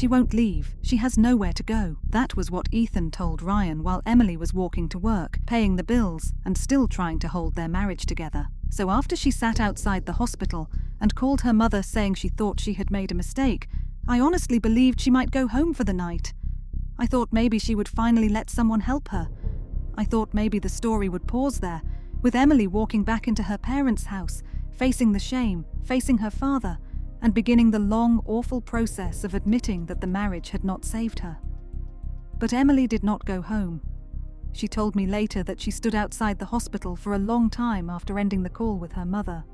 She won't leave. She has nowhere to go. That was what Ethan told Ryan while Emily was walking to work, paying the bills, and still trying to hold their marriage together. So after she sat outside the hospital and called her mother saying she thought she had made a mistake, I honestly believed she might go home for the night. I thought maybe she would finally let someone help her. I thought maybe the story would pause there, with Emily walking back into her parents' house, facing the shame, facing her father, and beginning the long, awful process of admitting that the marriage had not saved her. But Emily did not go home. She told me later that she stood outside the hospital for a long time after ending the call with her mother.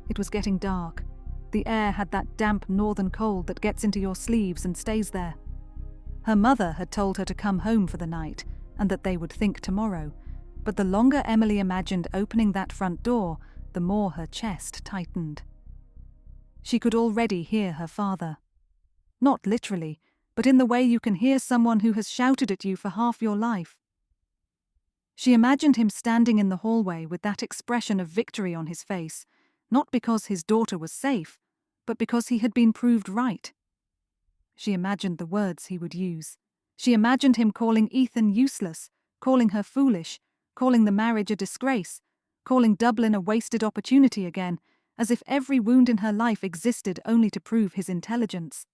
It was getting dark. The air had that damp northern cold that gets into your sleeves and stays there. Her mother had told her to come home for the night, and that they would think tomorrow, but the longer Emily imagined opening that front door, the more her chest tightened. She could already hear her father. Not literally, but in the way you can hear someone who has shouted at you for half your life. She imagined him standing in the hallway with that expression of victory on his face, not because his daughter was safe, but because he had been proved right. She imagined the words he would use. She imagined him calling Ethan useless, calling her foolish, calling the marriage a disgrace, calling Dublin a wasted opportunity again, as if every wound in her life existed only to prove his intelligence.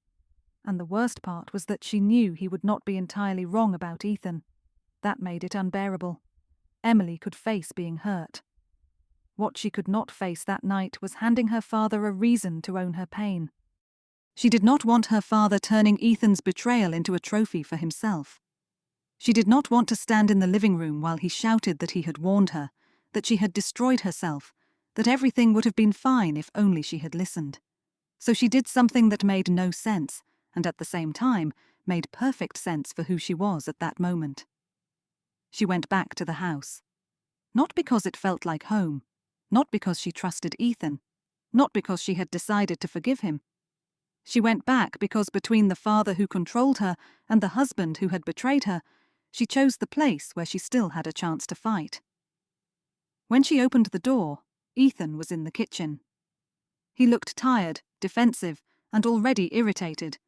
And the worst part was that she knew he would not be entirely wrong about Ethan. That made it unbearable. Emily could face being hurt. What she could not face that night was handing her father a reason to own her pain. She did not want her father turning Ethan's betrayal into a trophy for himself. She did not want to stand in the living room while he shouted that he had warned her, that she had destroyed herself, that everything would have been fine if only she had listened. So she did something that made no sense, and at the same time made perfect sense for who she was at that moment. She went back to the house. Not because it felt like home, not because she trusted Ethan, not because she had decided to forgive him. She went back because between the father who controlled her and the husband who had betrayed her, she chose the place where she still had a chance to fight. When she opened the door, Ethan was in the kitchen. He looked tired, defensive, and already irritated,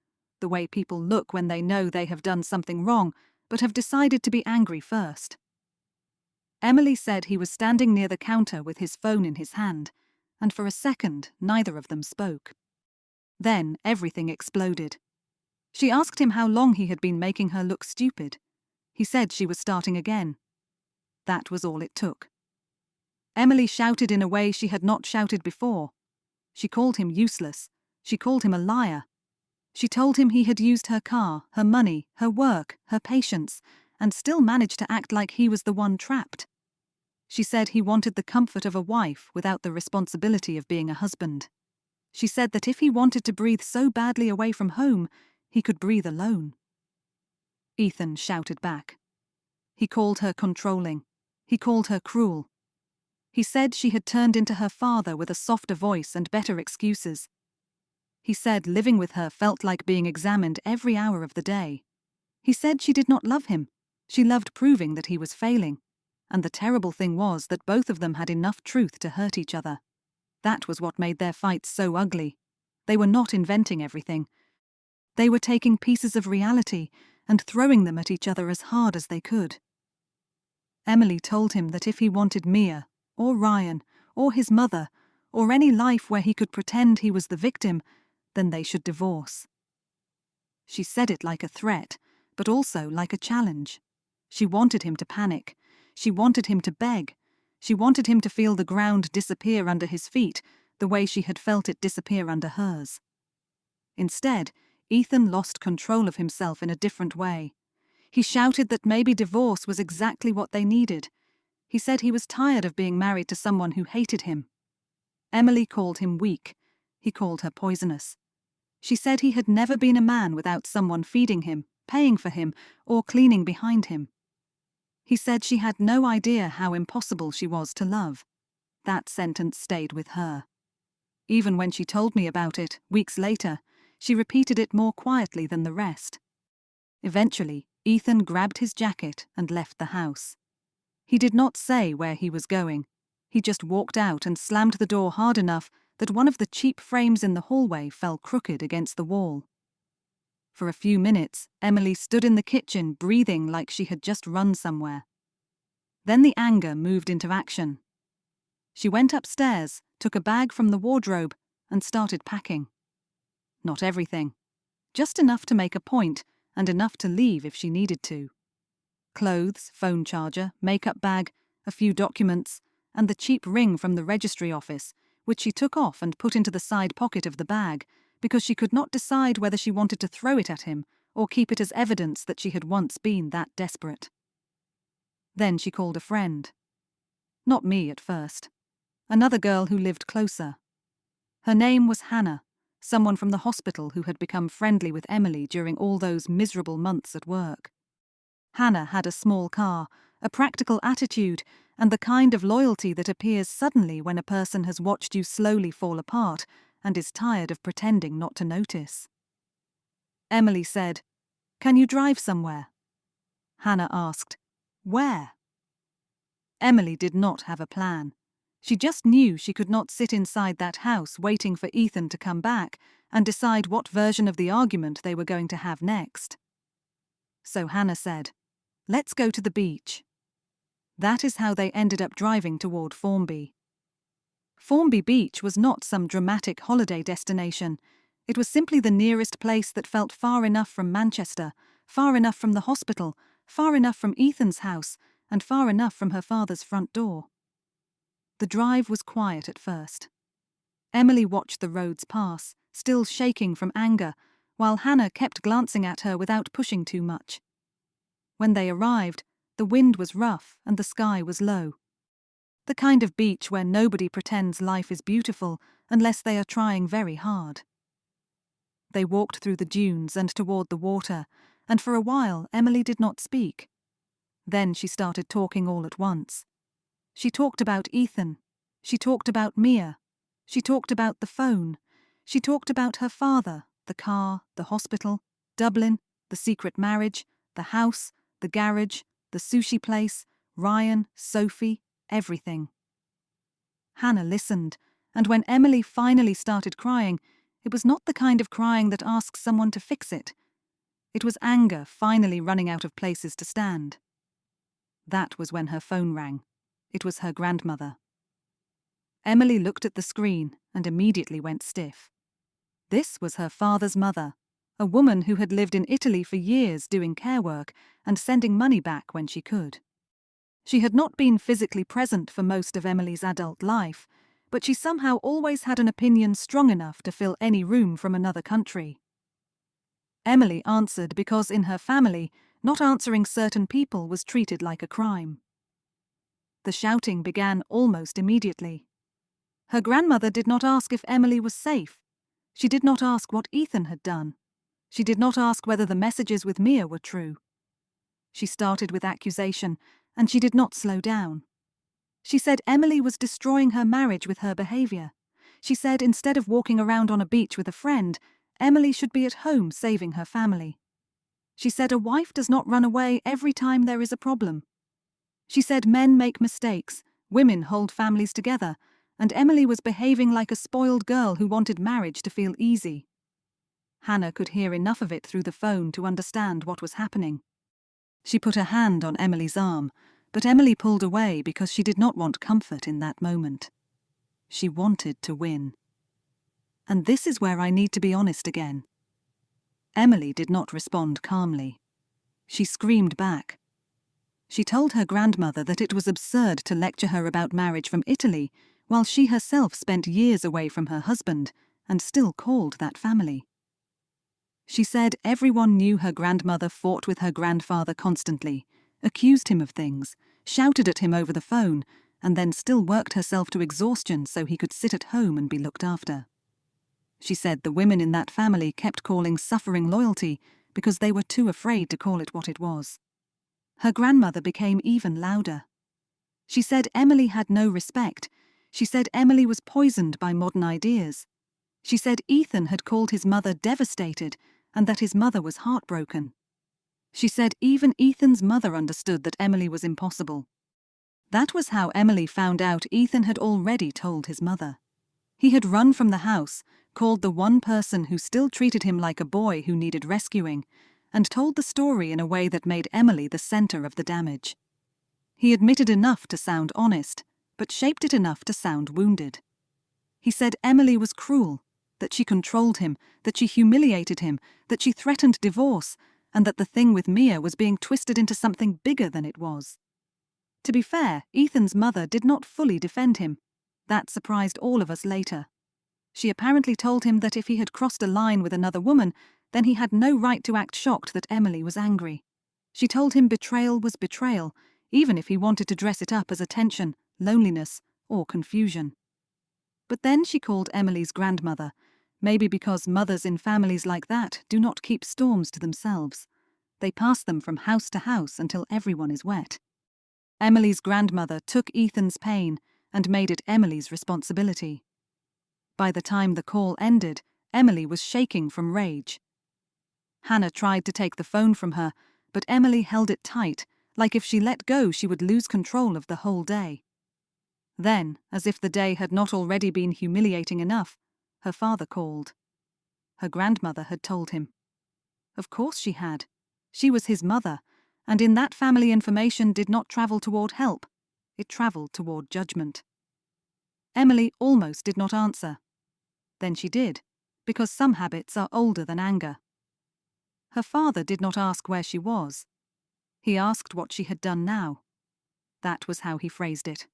the way people look when they know they have done something wrong, but have decided to be angry first. Emily said he was standing near the counter with his phone in his hand, and for a second neither of them spoke. Then everything exploded. She asked him how long he had been making her look stupid. He said she was starting again. That was all it took. Emily shouted in a way she had not shouted before. She called him useless. She called him a liar. She told him he had used her car, her money, her work, her patience, and still managed to act like he was the one trapped. She said he wanted the comfort of a wife without the responsibility of being a husband. She said that if he wanted to breathe so badly away from home, he could breathe alone. Ethan shouted back. He called her controlling. He called her cruel. He said she had turned into her father with a softer voice and better excuses. He said living with her felt like being examined every hour of the day. He said she did not love him. She loved proving that he was failing. And the terrible thing was that both of them had enough truth to hurt each other. That was what made their fights so ugly. They were not inventing everything. They were taking pieces of reality and throwing them at each other as hard as they could. Emily told him that if he wanted Mia, or Ryan, or his mother, or any life where he could pretend he was the victim, then they should divorce. She said it like a threat, but also like a challenge. She wanted him to panic. She wanted him to beg. She wanted him to feel the ground disappear under his feet, the way she had felt it disappear under hers. Instead, Ethan lost control of himself in a different way. He shouted that maybe divorce was exactly what they needed. He said he was tired of being married to someone who hated him. Emily called him weak. He called her poisonous. She said he had never been a man without someone feeding him, paying for him, or cleaning behind him. He said she had no idea how impossible she was to love. That sentence stayed with her. Even when she told me about it, weeks later, she repeated it more quietly than the rest. Eventually, Ethan grabbed his jacket and left the house. He did not say where he was going. He just walked out and slammed the door hard enough that one of the cheap frames in the hallway fell crooked against the wall. For a few minutes, Emily stood in the kitchen breathing like she had just run somewhere. Then the anger moved into action. She went upstairs, took a bag from the wardrobe, and started packing. Not everything. Just enough to make a point, and enough to leave if she needed to. Clothes, phone charger, makeup bag, a few documents, and the cheap ring from the registry office, which she took off and put into the side pocket of the bag, because she could not decide whether she wanted to throw it at him or keep it as evidence that she had once been that desperate. Then she called a friend. Not me at first. Another girl who lived closer. Her name was Hannah, someone from the hospital who had become friendly with Emily during all those miserable months at work. Hannah had a small car, a practical attitude, and the kind of loyalty that appears suddenly when a person has watched you slowly fall apart and is tired of pretending not to notice. Emily said, "Can you drive somewhere?" Hannah asked, "Where?" Emily did not have a plan. She just knew she could not sit inside that house waiting for Ethan to come back and decide what version of the argument they were going to have next. So Hannah said, "Let's go to the beach." That is how they ended up driving toward Formby. Formby Beach was not some dramatic holiday destination. It was simply the nearest place that felt far enough from Manchester, far enough from the hospital, far enough from Ethan's house, and far enough from her father's front door. The drive was quiet at first. Emily watched the roads pass, still shaking from anger, while Hannah kept glancing at her without pushing too much. When they arrived, the wind was rough and the sky was low. The kind of beach where nobody pretends life is beautiful unless they are trying very hard. They walked through the dunes and toward the water, and for a while Emily did not speak. Then she started talking all at once. She talked about Ethan. She talked about Mia. She talked about the phone. She talked about her father, the car, the hospital, Dublin, the secret marriage, the house, the garage, the sushi place, Ryan, Sophie, everything. Hannah listened, and when Emily finally started crying, it was not the kind of crying that asks someone to fix it. It was anger finally running out of places to stand. That was when her phone rang. It was her grandmother. Emily looked at the screen and immediately went stiff. This was her father's mother, a woman who had lived in Italy for years doing care work and sending money back when she could. She had not been physically present for most of Emily's adult life, but she somehow always had an opinion strong enough to fill any room from another country. Emily answered because in her family, not answering certain people was treated like a crime. The shouting began almost immediately. Her grandmother did not ask if Emily was safe. She did not ask what Ethan had done. She did not ask whether the messages with Mia were true. She started with accusation, and she did not slow down. She said Emily was destroying her marriage with her behavior. She said instead of walking around on a beach with a friend, Emily should be at home saving her family. She said a wife does not run away every time there is a problem. She said men make mistakes, women hold families together, and Emily was behaving like a spoiled girl who wanted marriage to feel easy. Hannah could hear enough of it through the phone to understand what was happening. She put a hand on Emily's arm, but Emily pulled away because she did not want comfort in that moment. She wanted to win. And this is where I need to be honest again. Emily did not respond calmly. She screamed back. She told her grandmother that it was absurd to lecture her about marriage from Italy, while she herself spent years away from her husband and still called that family. She said everyone knew her grandmother fought with her grandfather constantly, accused him of things, shouted at him over the phone, and then still worked herself to exhaustion so he could sit at home and be looked after. She said the women in that family kept calling suffering loyalty because they were too afraid to call it what it was. Her grandmother became even louder. She said Emily had no respect. She said Emily was poisoned by modern ideas. She said Ethan had called his mother devastated and that his mother was heartbroken. She said even Ethan's mother understood that Emily was impossible. That was how Emily found out Ethan had already told his mother. He had run from the house, called the one person who still treated him like a boy who needed rescuing, and told the story in a way that made Emily the center of the damage. He admitted enough to sound honest, but shaped it enough to sound wounded. He said Emily was cruel, that she controlled him, that she humiliated him, that she threatened divorce, and that the thing with Mia was being twisted into something bigger than it was. To be fair, Ethan's mother did not fully defend him. That surprised all of us later. She apparently told him that if he had crossed a line with another woman, then he had no right to act shocked that Emily was angry. She told him betrayal was betrayal, even if he wanted to dress it up as attention, loneliness, or confusion. But then she called Emily's grandmother, maybe because mothers in families like that do not keep storms to themselves. They pass them from house to house until everyone is wet. Emily's grandmother took Ethan's pain and made it Emily's responsibility. By the time the call ended, Emily was shaking from rage. Hannah tried to take the phone from her, but Emily held it tight, like if she let go she would lose control of the whole day. Then, as if the day had not already been humiliating enough, her father called. Her grandmother had told him. Of course she had. She was his mother, and in that family information did not travel toward help. It traveled toward judgment. Emily almost did not answer. Then she did, because some habits are older than anger. Her father did not ask where she was. He asked what she had done now. That was how he phrased it.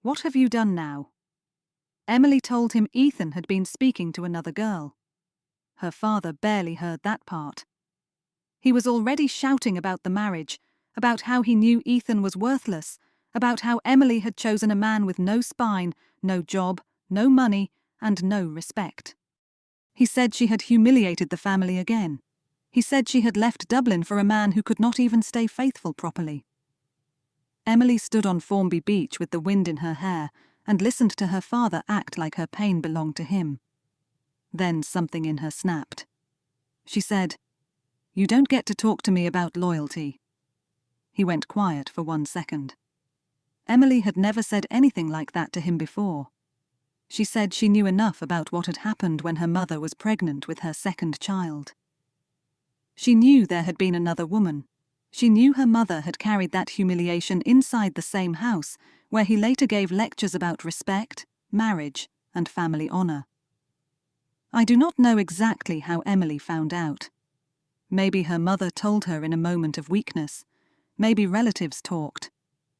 What have you done now? Emily told him Ethan had been speaking to another girl. Her father barely heard that part. He was already shouting about the marriage, about how he knew Ethan was worthless, about how Emily had chosen a man with no spine, no job, no money, and no respect. He said she had humiliated the family again. He said she had left Dublin for a man who could not even stay faithful properly. Emily stood on Formby Beach with the wind in her hair and listened to her father act like her pain belonged to him. Then something in her snapped. She said, "You don't get to talk to me about loyalty." He went quiet for 1 second. Emily had never said anything like that to him before. She said she knew enough about what had happened when her mother was pregnant with her second child. She knew there had been another woman. She knew her mother had carried that humiliation inside the same house, where he later gave lectures about respect, marriage, and family honor. I do not know exactly how Emily found out. Maybe her mother told her in a moment of weakness. Maybe relatives talked.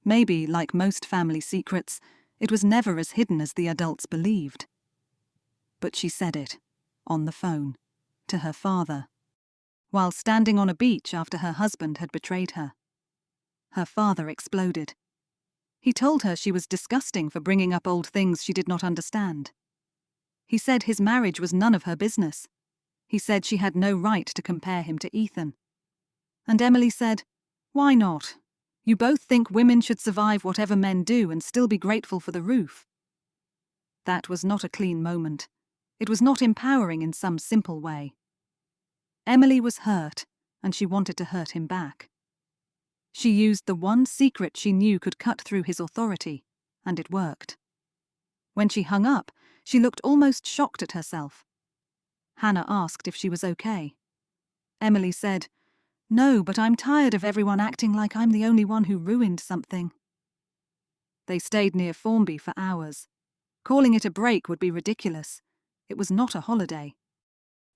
Maybe, like most family secrets, it was never as hidden as the adults believed. But she said it, on the phone, to her father, while standing on a beach after her husband had betrayed her. Her father exploded. He told her she was disgusting for bringing up old things she did not understand. He said his marriage was none of her business. He said she had no right to compare him to Ethan. And Emily said, "Why not? You both think women should survive whatever men do and still be grateful for the roof." That was not a clean moment. It was not empowering in some simple way. Emily was hurt, and she wanted to hurt him back. She used the one secret she knew could cut through his authority, and it worked. When she hung up, she looked almost shocked at herself. Hannah asked if she was okay. Emily said, "No, but I'm tired of everyone acting like I'm the only one who ruined something." They stayed near Formby for hours. Calling it a break would be ridiculous. It was not a holiday.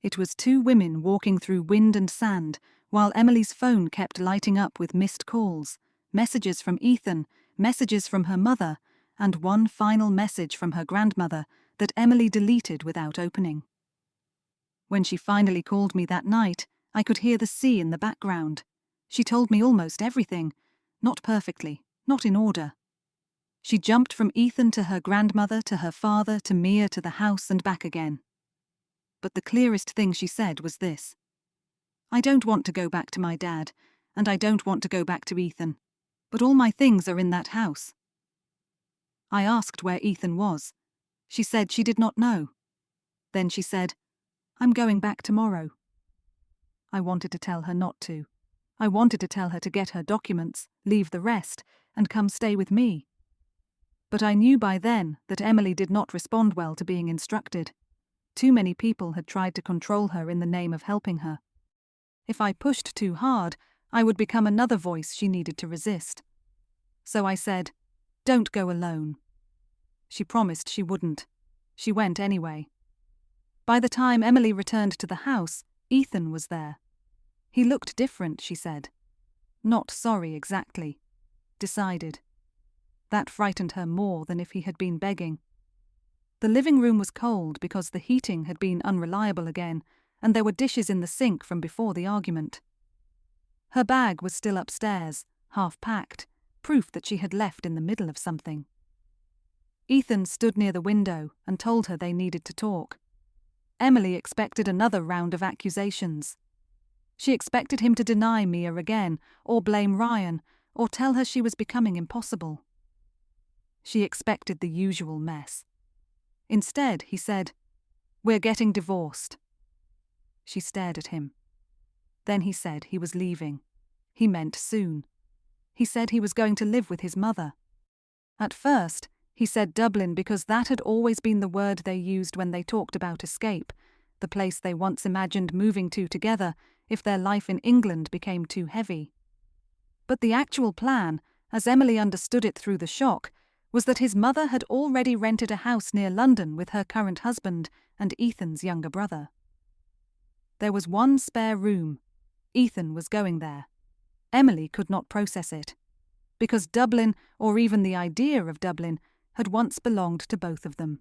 It was two women walking through wind and sand, while Emily's phone kept lighting up with missed calls, messages from Ethan, messages from her mother, and one final message from her grandmother that Emily deleted without opening. When she finally called me that night, I could hear the sea in the background. She told me almost everything, not perfectly, not in order. She jumped from Ethan to her grandmother, to her father, to Mia, to the house and back again. But the clearest thing she said was this: "I don't want to go back to my dad, and I don't want to go back to Ethan, but all my things are in that house." I asked where Ethan was. She said she did not know. Then she said, "I'm going back tomorrow." I wanted to tell her not to. I wanted to tell her to get her documents, leave the rest, and come stay with me. But I knew by then that Emily did not respond well to being instructed. Too many people had tried to control her in the name of helping her. If I pushed too hard, I would become another voice she needed to resist. So I said, "Don't go alone." She promised she wouldn't. She went anyway. By the time Emily returned to the house, Ethan was there. He looked different, she said. Not sorry exactly. Decided. That frightened her more than if he had been begging. The living room was cold because the heating had been unreliable again, and there were dishes in the sink from before the argument. Her bag was still upstairs, half packed, proof that she had left in the middle of something. Ethan stood near the window and told her they needed to talk. Emily expected another round of accusations. She expected him to deny Mia again, or blame Ryan, or tell her she was becoming impossible. She expected the usual mess. Instead, he said, "We're getting divorced." She stared at him. Then he said he was leaving. He meant soon. He said he was going to live with his mother. At first, he said Dublin because that had always been the word they used when they talked about escape, the place they once imagined moving to together if their life in England became too heavy. But the actual plan, as Emily understood it through the shock, was that his mother had already rented a house near London with her current husband and Ethan's younger brother. There was one spare room. Ethan was going there. Emily could not process it, because Dublin, or even the idea of Dublin, had once belonged to both of them.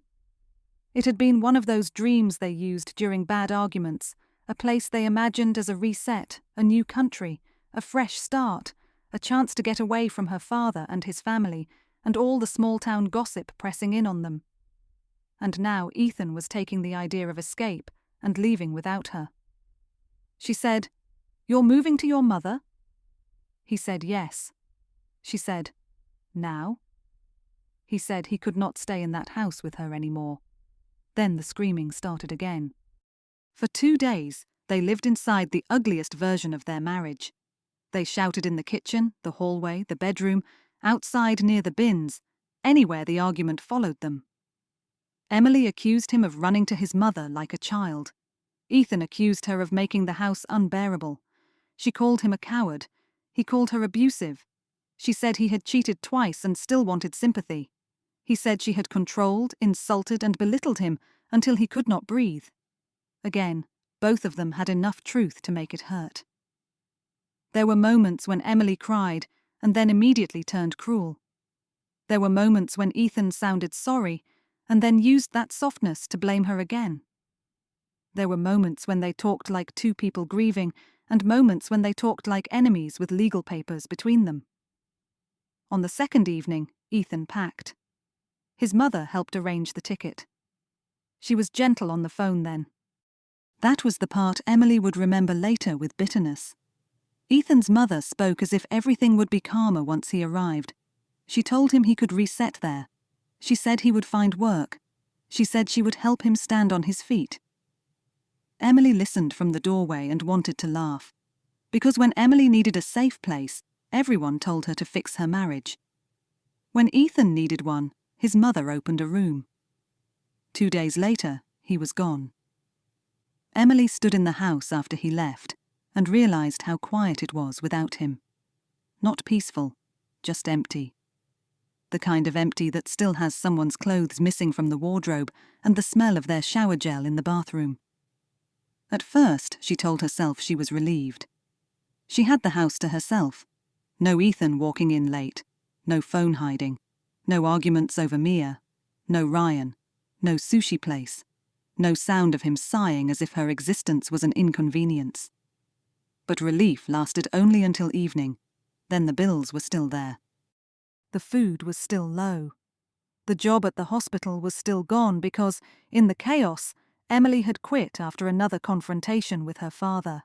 It had been one of those dreams they used during bad arguments, a place they imagined as a reset, a new country, a fresh start, a chance to get away from her father and his family, and all the small-town gossip pressing in on them. And now Ethan was taking the idea of escape and leaving without her. She said, "You're moving to your mother?" He said yes. She said, "Now?" He said he could not stay in that house with her anymore. Then the screaming started again. For 2 days, they lived inside the ugliest version of their marriage. They shouted in the kitchen, the hallway, the bedroom, outside near the bins, anywhere the argument followed them. Emily accused him of running to his mother like a child. Ethan accused her of making the house unbearable. She called him a coward. He called her abusive. She said he had cheated twice and still wanted sympathy. He said she had controlled, insulted, and belittled him until he could not breathe. Again, both of them had enough truth to make it hurt. There were moments when Emily cried and then immediately turned cruel. There were moments when Ethan sounded sorry and then used that softness to blame her again. There were moments when they talked like two people grieving and moments when they talked like enemies with legal papers between them. On the second evening, Ethan packed. His mother helped arrange the ticket. She was gentle on the phone then. That was the part Emily would remember later with bitterness. Ethan's mother spoke as if everything would be calmer once he arrived. She told him he could reset there. She said he would find work. She said she would help him stand on his feet. Emily listened from the doorway and wanted to laugh. Because when Emily needed a safe place, everyone told her to fix her marriage. When Ethan needed one, his mother opened a room. 2 days later, he was gone. Emily stood in the house after he left and realized how quiet it was without him. Not peaceful, just empty. The kind of empty that still has someone's clothes missing from the wardrobe and the smell of their shower gel in the bathroom. At first, she told herself she was relieved. She had the house to herself. No Ethan walking in late, no phone hiding, no arguments over Mia, no Ryan, no sushi place, no sound of him sighing as if her existence was an inconvenience. But relief lasted only until evening. Then the bills were still there. The food was still low. The job at the hospital was still gone because, in the chaos, Emily had quit after another confrontation with her father.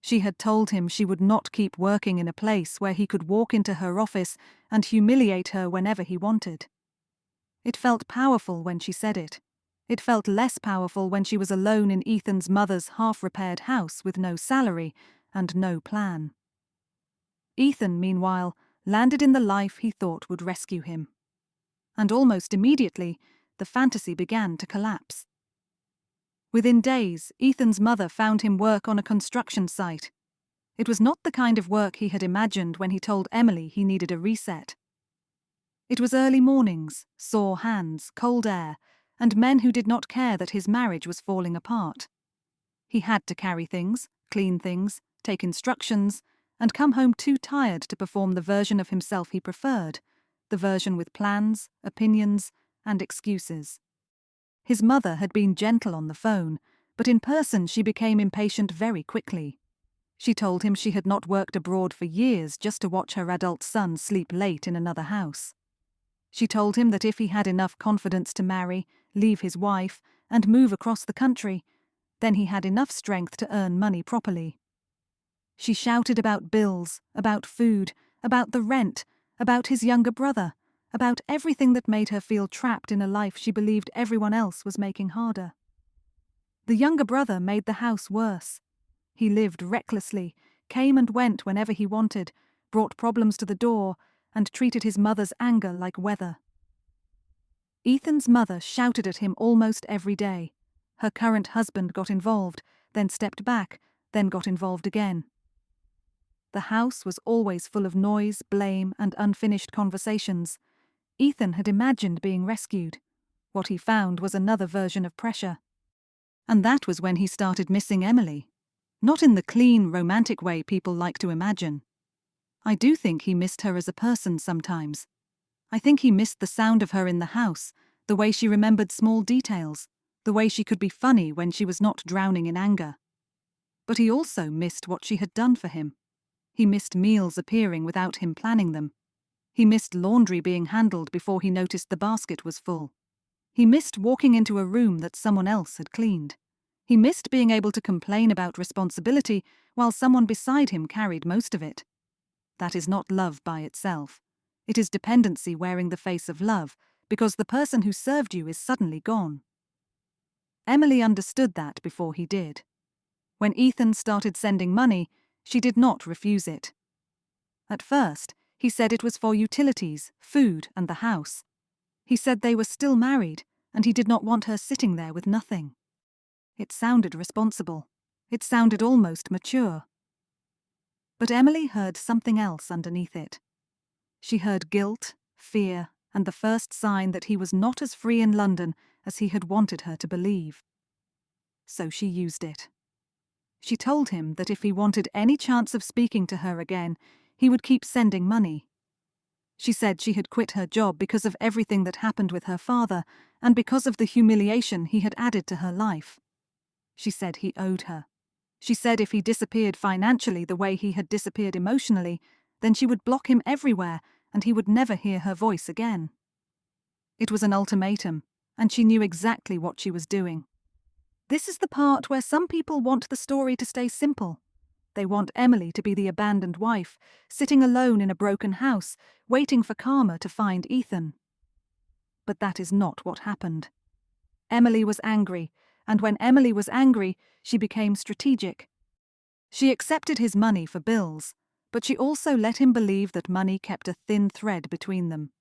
She had told him she would not keep working in a place where he could walk into her office and humiliate her whenever he wanted. It felt powerful when she said it. It felt less powerful when she was alone in Ethan's mother's half-repaired house with no salary and no plan. Ethan, meanwhile, landed in the life he thought would rescue him. And almost immediately, the fantasy began to collapse. Within days, Ethan's mother found him work on a construction site. It was not the kind of work he had imagined when he told Emily he needed a reset. It was early mornings, sore hands, cold air, and men who did not care that his marriage was falling apart. He had to carry things, clean things, take instructions, and come home too tired to perform the version of himself he preferred, the version with plans, opinions, and excuses. His mother had been gentle on the phone, but in person she became impatient very quickly. She told him she had not worked abroad for years just to watch her adult son sleep late in another house. She told him that if he had enough confidence to marry, leave his wife, and move across the country, then he had enough strength to earn money properly. She shouted about bills, about food, about the rent, about his younger brother, about everything that made her feel trapped in a life she believed everyone else was making harder. The younger brother made the house worse. He lived recklessly, came and went whenever he wanted, brought problems to the door, and treated his mother's anger like weather. Ethan's mother shouted at him almost every day. Her current husband got involved, then stepped back, then got involved again. The house was always full of noise, blame, and unfinished conversations. Ethan had imagined being rescued. What he found was another version of pressure. And that was when he started missing Emily. Not in the clean, romantic way people like to imagine. I do think he missed her as a person sometimes. I think he missed the sound of her in the house, the way she remembered small details, the way she could be funny when she was not drowning in anger. But he also missed what she had done for him. He missed meals appearing without him planning them. He missed laundry being handled before he noticed the basket was full. He missed walking into a room that someone else had cleaned. He missed being able to complain about responsibility while someone beside him carried most of it. That is not love by itself. It is dependency wearing the face of love, because the person who served you is suddenly gone. Emily understood that before he did. When Ethan started sending money, she did not refuse it. At first, he said it was for utilities, food, and the house. He said they were still married, and he did not want her sitting there with nothing. It sounded responsible. It sounded almost mature. But Emily heard something else underneath it. She heard guilt, fear, and the first sign that he was not as free in London as he had wanted her to believe. So she used it. She told him that if he wanted any chance of speaking to her again, he would keep sending money. She said she had quit her job because of everything that happened with her father and because of the humiliation he had added to her life. She said he owed her. She said if he disappeared financially the way he had disappeared emotionally, then she would block him everywhere and he would never hear her voice again. It was an ultimatum, and she knew exactly what she was doing. This is the part where some people want the story to stay simple. They want Emily to be the abandoned wife, sitting alone in a broken house, waiting for karma to find Ethan. But that is not what happened. Emily was angry, and when Emily was angry, she became strategic. She accepted his money for bills, but she also let him believe that money kept a thin thread between them.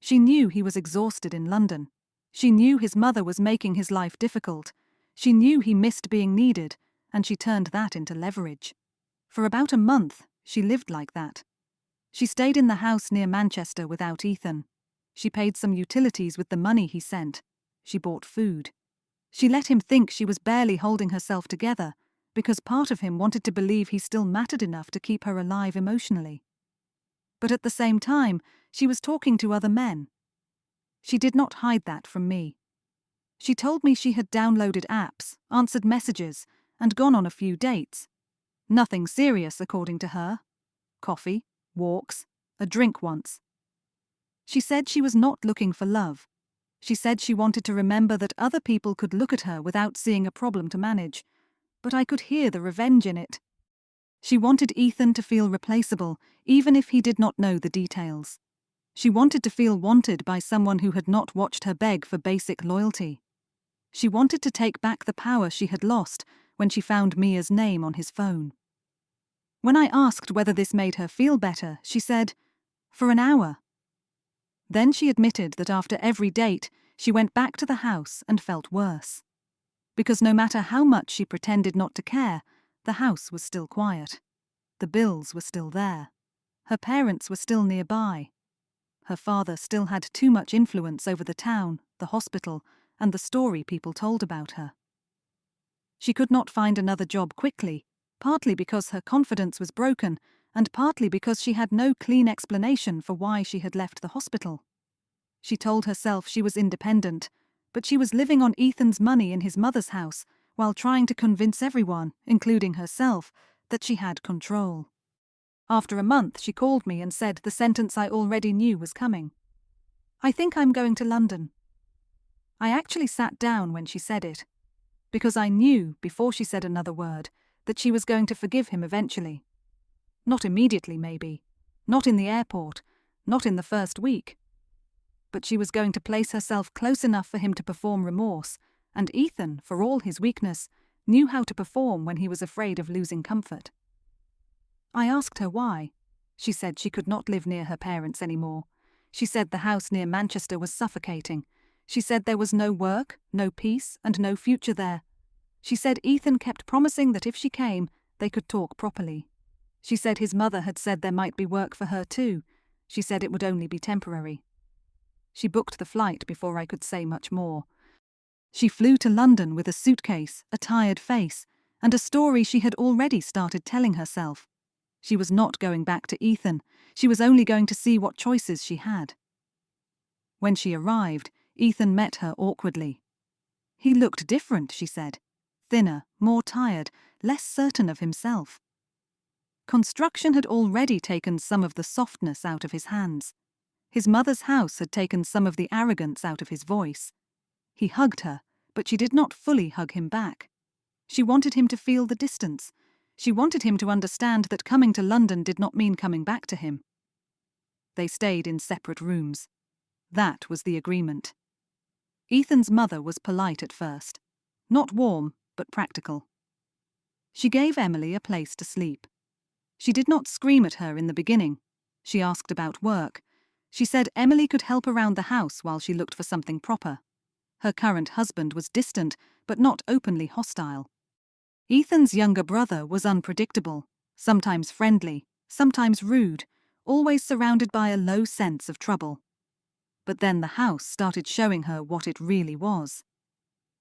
She knew he was exhausted in London. She knew his mother was making his life difficult. She knew he missed being needed, and she turned that into leverage. For about a month, she lived like that. She stayed in the house near Manchester without Ethan. She paid some utilities with the money he sent. She bought food. She let him think she was barely holding herself together, because part of him wanted to believe he still mattered enough to keep her alive emotionally. But at the same time, she was talking to other men. She did not hide that from me. She told me she had downloaded apps, answered messages, and gone on a few dates. Nothing serious, according to her. Coffee, walks, a drink once. She said she was not looking for love. She said she wanted to remember that other people could look at her without seeing a problem to manage, but I could hear the revenge in it. She wanted Ethan to feel replaceable, even if he did not know the details. She wanted to feel wanted by someone who had not watched her beg for basic loyalty. She wanted to take back the power she had lost when she found Mia's name on his phone. When I asked whether this made her feel better, she said, "For an hour." Then she admitted that after every date, she went back to the house and felt worse. Because no matter how much she pretended not to care, the house was still quiet. The bills were still there. Her parents were still nearby. Her father still had too much influence over the town, the hospital, and the story people told about her. She could not find another job quickly, partly because her confidence was broken, and partly because she had no clean explanation for why she had left the hospital. She told herself she was independent, but she was living on Ethan's money in his mother's house, while trying to convince everyone, including herself, that she had control. After a month, she called me and said the sentence I already knew was coming. "I think I'm going to London." I actually sat down when she said it, because I knew, before she said another word, that she was going to forgive him eventually. Not immediately, maybe. Not in the airport. Not in the first week. But she was going to place herself close enough for him to perform remorse, and Ethan, for all his weakness, knew how to perform when he was afraid of losing comfort. I asked her why. She said she could not live near her parents anymore. She said the house near Manchester was suffocating. She said there was no work, no peace, and no future there. She said Ethan kept promising that if she came, they could talk properly. She said his mother had said there might be work for her too. She said it would only be temporary. She booked the flight before I could say much more. She flew to London with a suitcase, a tired face, and a story she had already started telling herself. She was not going back to Ethan. She was only going to see what choices she had. When she arrived, Ethan met her awkwardly. He looked different, she said. Thinner, more tired, less certain of himself. Construction had already taken some of the softness out of his hands. His mother's house had taken some of the arrogance out of his voice. He hugged her, but she did not fully hug him back. She wanted him to feel the distance. She wanted him to understand that coming to London did not mean coming back to him. They stayed in separate rooms. That was the agreement. Ethan's mother was polite at first. Not warm, but practical. She gave Emily a place to sleep. She did not scream at her in the beginning. She asked about work. She said Emily could help around the house while she looked for something proper. Her current husband was distant, but not openly hostile. Ethan's younger brother was unpredictable, sometimes friendly, sometimes rude, always surrounded by a low sense of trouble. But then the house started showing her what it really was.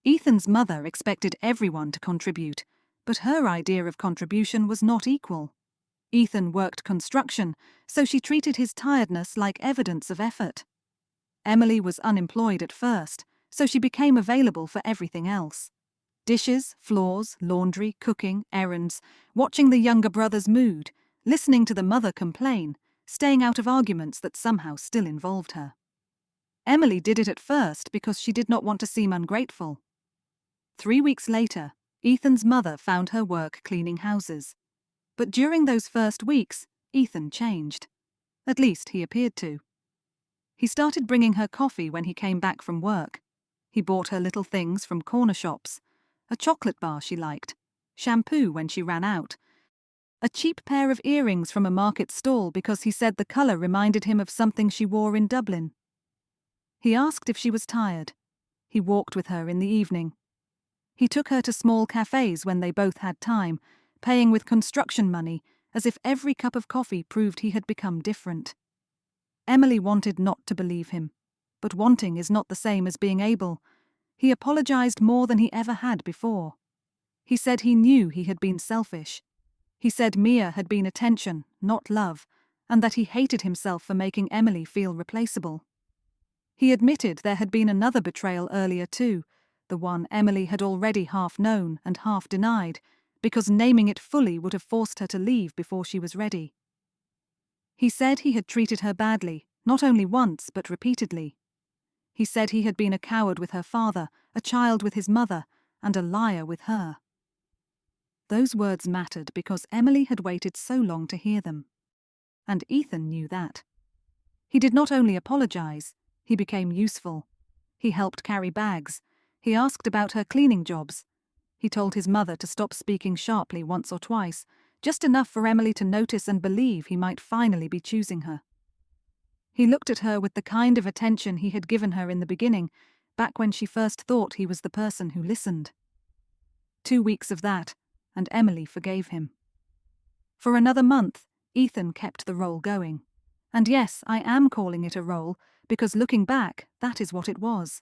Ethan's mother expected everyone to contribute, but her idea of contribution was not equal. Ethan worked construction, so she treated his tiredness like evidence of effort. Emily was unemployed at first, so she became available for everything else. Dishes, floors, laundry, cooking, errands, watching the younger brother's mood, listening to the mother complain, staying out of arguments that somehow still involved her. Emily did it at first because she did not want to seem ungrateful. 3 weeks later, Ethan's mother found her work cleaning houses. But during those first weeks, Ethan changed. At least he appeared to. He started bringing her coffee when he came back from work. He bought her little things from corner shops. A chocolate bar she liked, shampoo when she ran out, a cheap pair of earrings from a market stall because he said the colour reminded him of something she wore in Dublin. He asked if she was tired. He walked with her in the evening. He took her to small cafes when they both had time, paying with construction money, as if every cup of coffee proved he had become different. Emily wanted not to believe him, but wanting is not the same as being able. He apologized more than he ever had before. He said he knew he had been selfish. He said Mia had been attention, not love, and that he hated himself for making Emily feel replaceable. He admitted there had been another betrayal earlier too, the one Emily had already half known and half denied, because naming it fully would have forced her to leave before she was ready. He said he had treated her badly, not only once but repeatedly. He said he had been a coward with her father, a child with his mother, and a liar with her. Those words mattered because Emily had waited so long to hear them. And Ethan knew that. He did not only apologize, he became useful. He helped carry bags. He asked about her cleaning jobs. He told his mother to stop speaking sharply once or twice, just enough for Emily to notice and believe he might finally be choosing her. He looked at her with the kind of attention he had given her in the beginning, back when she first thought he was the person who listened. 2 weeks of that, and Emily forgave him. For another month, Ethan kept the role going. And yes, I am calling it a role, because looking back, that is what it was.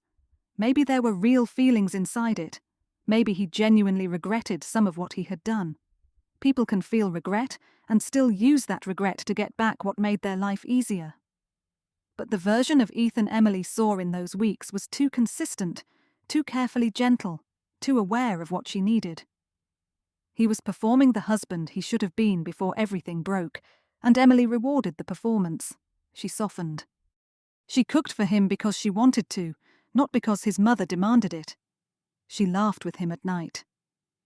Maybe there were real feelings inside it. Maybe he genuinely regretted some of what he had done. People can feel regret and still use that regret to get back what made their life easier. But the version of Ethan Emily saw in those weeks was too consistent, too carefully gentle, too aware of what she needed. He was performing the husband he should have been before everything broke, and Emily rewarded the performance. She softened. She cooked for him because she wanted to, not because his mother demanded it. She laughed with him at night.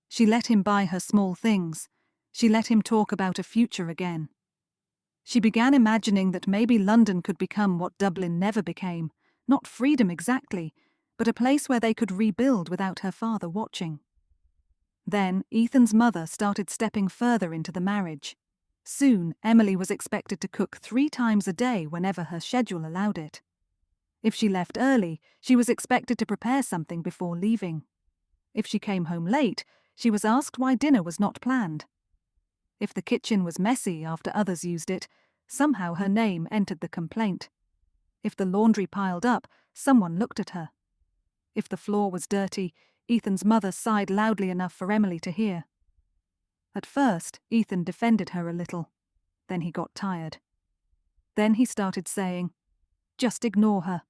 She let him buy her small things. She let him talk about a future again. She began imagining that maybe London could become what Dublin never became, not freedom exactly, but a place where they could rebuild without her father watching. Then Ethan's mother started stepping further into the marriage. Soon, Emily was expected to cook 3 times a day whenever her schedule allowed it. If she left early, she was expected to prepare something before leaving. If she came home late, she was asked why dinner was not planned. If the kitchen was messy after others used it, somehow her name entered the complaint. If the laundry piled up, someone looked at her. If the floor was dirty, Ethan's mother sighed loudly enough for Emily to hear. At first, Ethan defended her a little. Then he got tired. Then he started saying, "Just ignore her."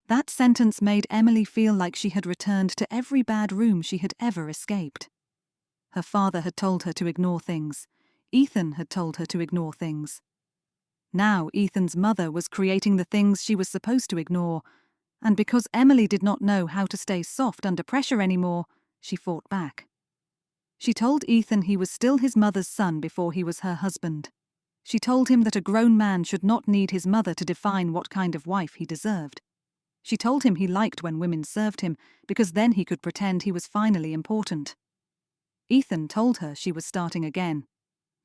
That sentence made Emily feel like she had returned to every bad room she had ever escaped. Her father had told her to ignore things. Ethan had told her to ignore things. Now Ethan's mother was creating the things she was supposed to ignore, and because Emily did not know how to stay soft under pressure anymore, she fought back. She told Ethan he was still his mother's son before he was her husband. She told him that a grown man should not need his mother to define what kind of wife he deserved. She told him he liked when women served him, because then he could pretend he was finally important. Ethan told her she was starting again.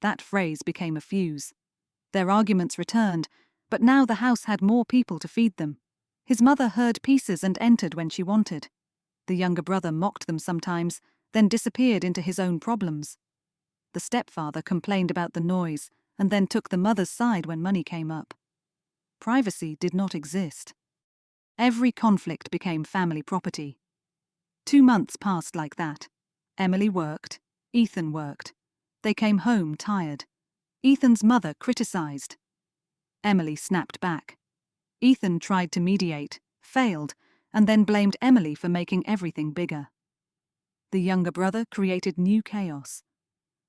That phrase became a fuse. Their arguments returned, but now the house had more people to feed them. His mother heard pieces and entered when she wanted. The younger brother mocked them sometimes, then disappeared into his own problems. The stepfather complained about the noise, and then took the mother's side when money came up. Privacy did not exist. Every conflict became family property. 2 months passed like that. Emily worked. Ethan worked. They came home tired. Ethan's mother criticized. Emily snapped back. Ethan tried to mediate, failed, and then blamed Emily for making everything bigger. The younger brother created new chaos.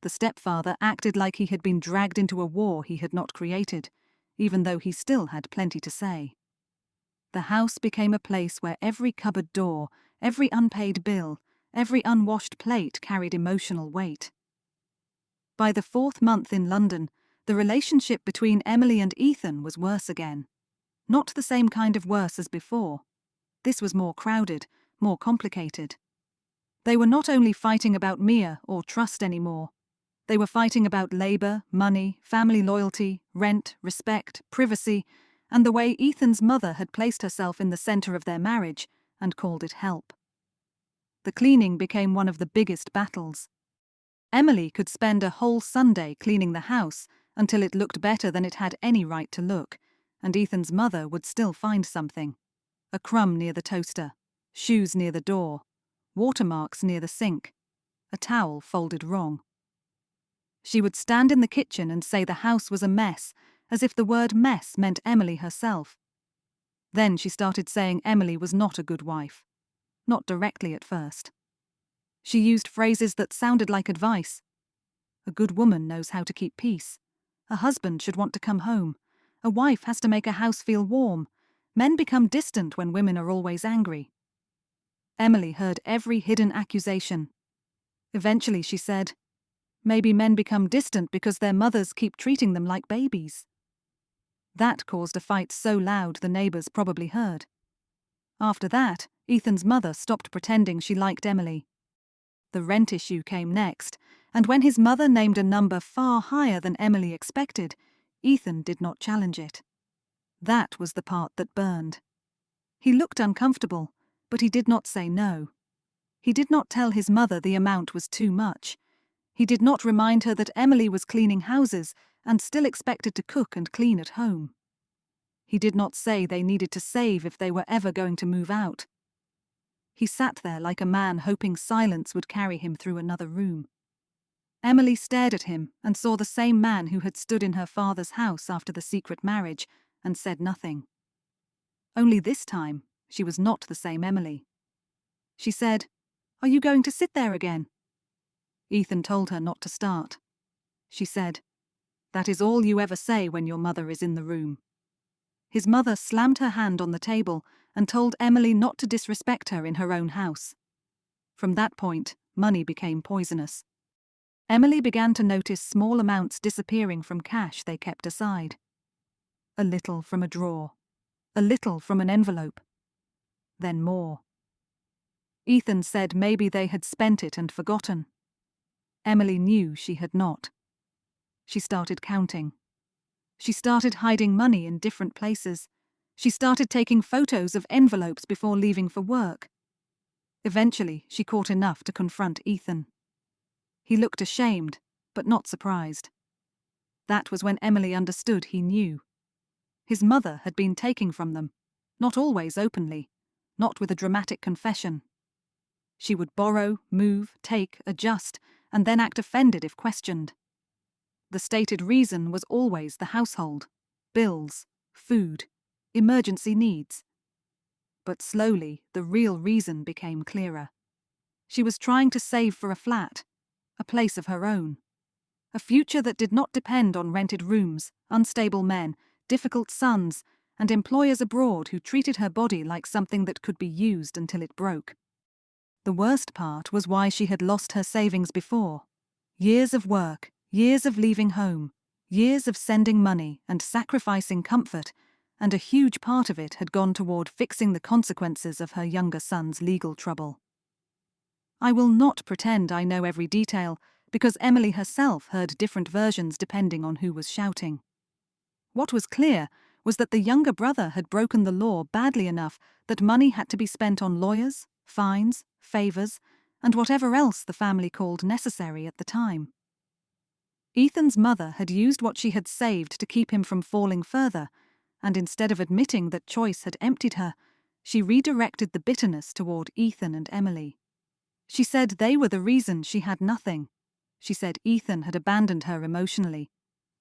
The stepfather acted like he had been dragged into a war he had not created, even though he still had plenty to say. The house became a place where every cupboard door, every unpaid bill, every unwashed plate carried emotional weight. By the 4th month in London, the relationship between Emily and Ethan was worse again. Not the same kind of worse as before. This was more crowded, more complicated. They were not only fighting about Mia or trust anymore. They were fighting about labor, money, family loyalty, rent, respect, privacy, and the way Ethan's mother had placed herself in the center of their marriage and called it help. The cleaning became one of the biggest battles. Emily could spend a whole Sunday cleaning the house until it looked better than it had any right to look, and Ethan's mother would still find something. A crumb near the toaster, shoes near the door, watermarks near the sink, a towel folded wrong. She would stand in the kitchen and say the house was a mess, as if the word mess meant Emily herself. Then she started saying Emily was not a good wife. Not directly at first. She used phrases that sounded like advice. A good woman knows how to keep peace. A husband should want to come home. A wife has to make a house feel warm. Men become distant when women are always angry. Emily heard every hidden accusation. Eventually she said, "Maybe men become distant because their mothers keep treating them like babies." That caused a fight so loud the neighbors probably heard. After that, Ethan's mother stopped pretending she liked Emily. The rent issue came next, and when his mother named a number far higher than Emily expected, Ethan did not challenge it. That was the part that burned. He looked uncomfortable, but he did not say no. He did not tell his mother the amount was too much. He did not remind her that Emily was cleaning houses and still expected to cook and clean at home. He did not say they needed to save if they were ever going to move out. He sat there like a man hoping silence would carry him through another room. Emily stared at him and saw the same man who had stood in her father's house after the secret marriage and said nothing. Only this time, she was not the same Emily. She said, "Are you going to sit there again?" Ethan told her not to start. She said, "That is all you ever say when your mother is in the room." His mother slammed her hand on the table and told Emily not to disrespect her in her own house. From that point, money became poisonous. Emily began to notice small amounts disappearing from cash they kept aside. A little from a drawer, a little from an envelope, then more. Ethan said maybe they had spent it and forgotten. Emily knew she had not. She started counting. She started hiding money in different places. She started taking photos of envelopes before leaving for work. Eventually, she caught enough to confront Ethan. He looked ashamed, but not surprised. That was when Emily understood he knew. His mother had been taking from them, not always openly, not with a dramatic confession. She would borrow, move, take, adjust, and then act offended if questioned. The stated reason was always the household, bills, food, emergency needs. But slowly, the real reason became clearer. She was trying to save for a flat, a place of her own, a future that did not depend on rented rooms, unstable men, difficult sons, and employers abroad who treated her body like something that could be used until it broke. The worst part was why she had lost her savings before. Years of work, years of leaving home, years of sending money and sacrificing comfort, and a huge part of it had gone toward fixing the consequences of her younger son's legal trouble. I will not pretend I know every detail, because Emily herself heard different versions depending on who was shouting. What was clear was that the younger brother had broken the law badly enough that money had to be spent on lawyers, fines, favors, and whatever else the family called necessary at the time. Ethan's mother had used what she had saved to keep him from falling further, and instead of admitting that choice had emptied her, she redirected the bitterness toward Ethan and Emily. She said they were the reason she had nothing. She said Ethan had abandoned her emotionally.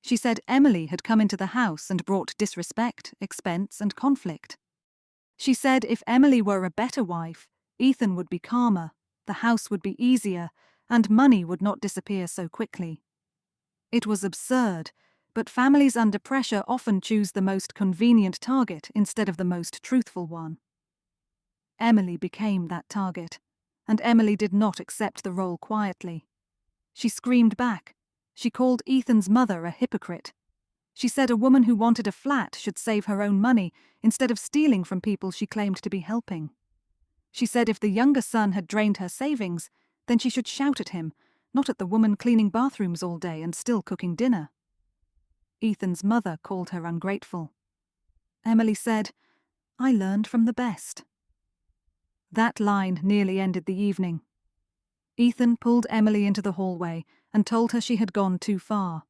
She said Emily had come into the house and brought disrespect, expense, and conflict. She said if Emily were a better wife, Ethan would be calmer, the house would be easier, and money would not disappear so quickly. It was absurd, but families under pressure often choose the most convenient target instead of the most truthful one. Emily became that target, and Emily did not accept the role quietly. She screamed back. She called Ethan's mother a hypocrite. She said a woman who wanted a flat should save her own money instead of stealing from people she claimed to be helping. She said if the younger son had drained her savings, then she should shout at him, not at the woman cleaning bathrooms all day and still cooking dinner. Ethan's mother called her ungrateful. Emily said, "I learned from the best." That line nearly ended the evening. Ethan pulled Emily into the hallway and told her she had gone too far.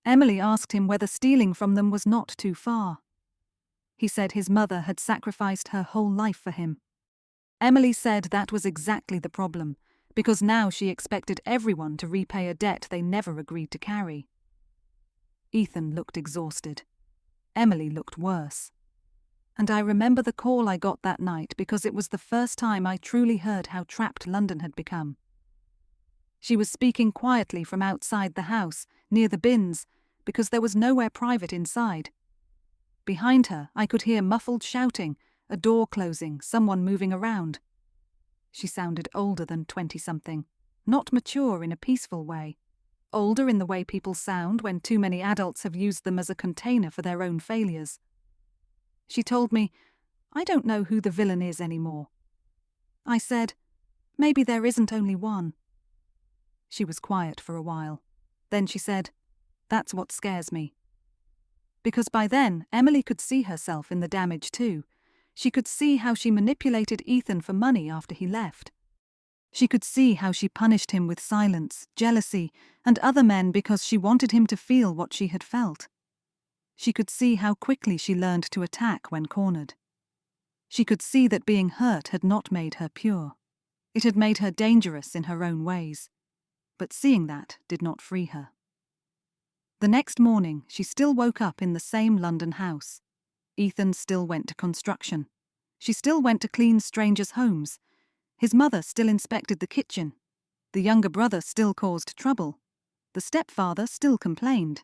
Emily asked him whether stealing from them was not too far. He said his mother had sacrificed her whole life for him. Emily said that was exactly the problem, because now she expected everyone to repay a debt they never agreed to carry. Ethan looked exhausted. Emily looked worse. And I remember the call I got that night because it was the first time I truly heard how trapped London had become. She was speaking quietly from outside the house, near the bins, because there was nowhere private inside. Behind her, I could hear muffled shouting, a door closing, someone moving around. She sounded older than 20-something, not mature in a peaceful way. Older in the way people sound when too many adults have used them as a container for their own failures. She told me, "I don't know who the villain is anymore." I said, "Maybe there isn't only one." She was quiet for a while. Then she said, "That's what scares me." because by then Emily could see herself in the damage too. She could see how she manipulated Ethan for money after he left. She could see how she punished him with silence, jealousy, and other men because she wanted him to feel what she had felt. She could see how quickly she learned to attack when cornered. She could see that being hurt had not made her pure. It had made her dangerous in her own ways. But seeing that did not free her. The next morning, she still woke up in the same London house. Ethan still went to construction. She still went to clean strangers' homes. His mother still inspected the kitchen. The younger brother still caused trouble. The stepfather still complained.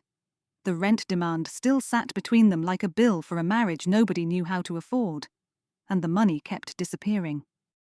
The rent demand still sat between them like a bill for a marriage nobody knew how to afford. And the money kept disappearing.